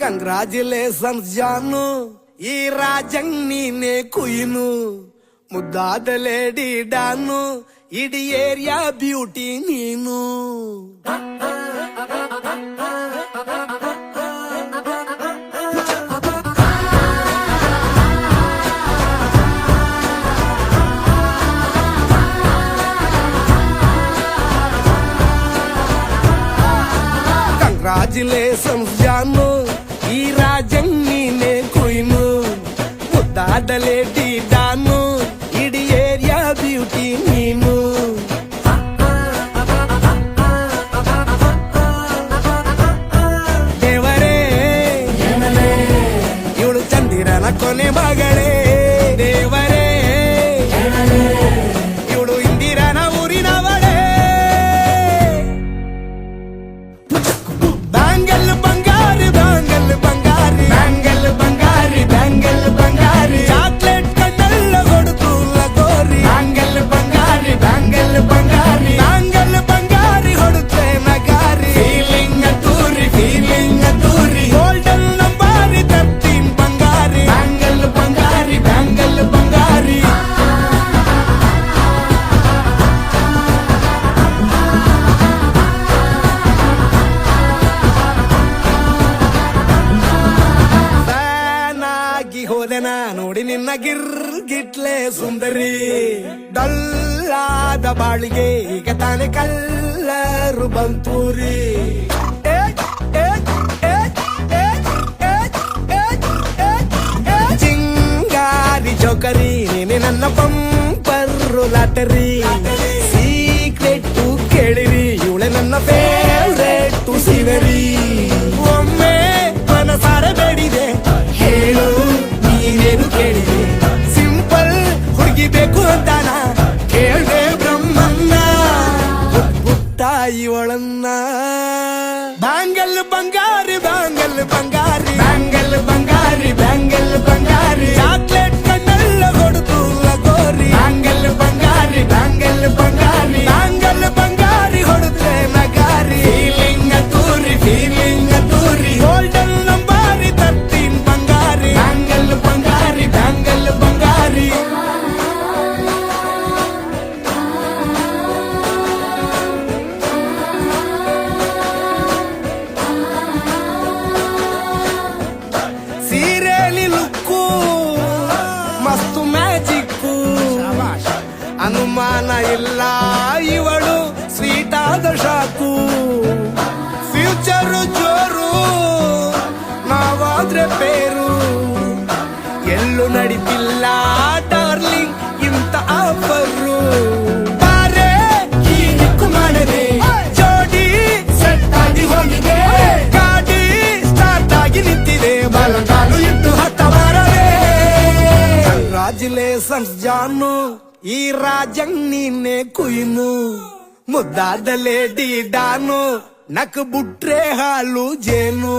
Congratulations ಜಾನು, ಈ ರಾಜಂಗ್ ನೀನೆ ಕುಯ್ನು, ಮುದ್ದಾದ ಲೇಡಿ ಡಾನು, ಇಡೀ ಏರಿಯಾ ಬ್ಯೂಟಿ ನೀನು. ಕಂಗ್ರಾಚುಲೇಷನ್ಸ್ ಜಾನು, ಈ ರಾಜಂಗ್ ನೀನೆ ಕುಯ್ನು, ಮುದ್ದಾದ ಲೇಡಿ ಡಾನು, ಇಡೀ ಏರಿಯಾ ಬ್ಯೂಟಿ ನೀನು. ದೇವರೇ ಇವಳು ಚಂದಿರನ ಕೊನೆ ಮಗಳೇ, ದೇವರೇ ಇವಳು ಇಂದಿರನ ಊರಿನವಳೇ. ಬ್ಯಾಂಗಲ್ ಬಂಗಾರಿ ಬ್ಯಾಂಗಲ್ ಬಂಗಾರಿ ಬ್ಯಾಂಗಲ್ ಬಂಗಾರಿ ಬ್ಯಾಂಗಲ್ ಬಂಗಾರಿ, ಚಾಕ್ಲೇಟ್ ಕಣ್ಣೆಲ್ಲ ಕೊಡುತ್ತು ಲಗೋರಿ. ಬ್ಯಾಂಗಲ್ ಬಂಗಾರಿ ಬ್ಯಾಂಗಲ್ ಬಂಗಾರಿ ಬ್ಯಾಂಗಲ್ ಬಂಗಾರಿ ಹೊಡುತ್ತೆ ನಗಾರಿ. ಫೀಲಿಂಗ್ ಅದ್ದೂರಿ ಗೋಲ್ಡನ್ ನಂಬಾರಿ 13 ಬಂಗಾರಿ. ಬ್ಯಾಂಗಲ್ ಬಂಗಾರಿ ಬ್ಯಾಂಗಲ್ ಬಂಗಾರಿ. ಹೋದೆನಾ ನೋಡಿ ನಿನ್ನ ಗಿರ್ಗಿಟ್ಲೆ ಸುಂದರಿ, ಡಲ್ಲಾದ ಬಾಳಿಗೆ ಈಗ ತಾನೆ ಕಲ್ಲರು ಬಂತೂರಿ. ಚಿಂಗಾರಿ ಜೋಕರಿ ನೀನೆ ನನ್ನ ಬಂಪರು ಲಾಟರಿ. ಸೀಕ್ರೆಟ್ ಕೇಳಿರಿ ಇವಳೆ ನನ್ನ ಫೇವ್ರೇಟ್ ಸೀನರಿ. ಒಮ್ಮೆ ಮನಸಾರೆ ಬೇಡಿದೆ ಹೇಳು ನೀನೇನು ಕೇಳಿದೆ, ಸಿಂಪಲ್ ಹುಡುಗಿ ಬೇಕು ಅಂತಾನ ಕೇಳ್ದೆ ಬ್ರಹ್ಮನ್ನ, ಪುಟ್ಟ ಇವಳನ್ನ. ಬ್ಯಾಂಗಲ್ ಬಂಗಾರಿ ಬ್ಯಾಂಗಲ್ ಬಂಗಾರಿ ಬ್ಯಾಂಗಲ್ ಬಂಗಾರಿ ಬ್ಯಾಂಗಲ್ ಬಂಗಾರಿ, ಚಾಕ್ಲೇಟ್ ಕಣ್ಣೆಲ್ಲ ಕೊಡುತ್ತು ಲಗೋರಿ. ಬ್ಯಾಂಗಲ್ ಬಂಗಾರಿ ಬ್ಯಾಂಗಲ್ ಬಂಗಾರಿ ಬ್ಯಾಂಗಲ್ ಬಂಗಾರಿ ಹೊಡುತ್ತೆ ನಗಾರಿ. ಫೀಲಿಂಗ್ ಅದ್ದೂರಿ ಗೋಲ್ಡನ್ ನಂಬಾರಿ 13 ಬಂಗಾರಿ. ಬ್ಯಾಂಗಲ್ ಬಂಗಾರಿ ಬ್ಯಾಂಗಲ್ ಬಂಗಾರಿ. ಸೀರೆಲಿ ಲುಕ್ಕು ಮಸ್ತು ಮ್ಯಾಜಿಕ್ಕು, ಅನುಮಾನ ಇಲ್ಲ ಇವಳು ಸ್ವೀಟ್ ಆದ ಶಾಕು. ಫ್ಯೂಚರು ಜೋರು ನಾವಾದ್ರೆ ಬೇರು, ಎಲ್ಲೂ ನಡೀತಿಲ್ಲ ಡಾರ್ಲಿಂಗ್ ಇಂತ ಆಫರು. ಬಾರೆ ಈ ನಿಕ್ಕು ಮಾಡದೆ ಜೋಡಿ ಸೆಟ್ ಆಗಿ ಹೋಗಿದೆ, ಗಾಡಿ ಸ್ಟಾರ್ಟ್ ಆಗಿ ನಿಂತಿದೆ, ಬಲಗಾಲು ಇಟ್ಟು ಹತ್ತ ಬಾರದೆ. ಕಂಗ್ರಾಚುಲೇಷನ್ಸ್ ಜಾನು, ಈ ರಾಜಂಗ್ ನೀನೆ ಕುಯ್ನು, ಮುದ್ದಾದ ಲೇಡಿ ಡಾನು, ನಕ್ ಬುಟ್ರೆ ಹಾಲು ಜೇನು.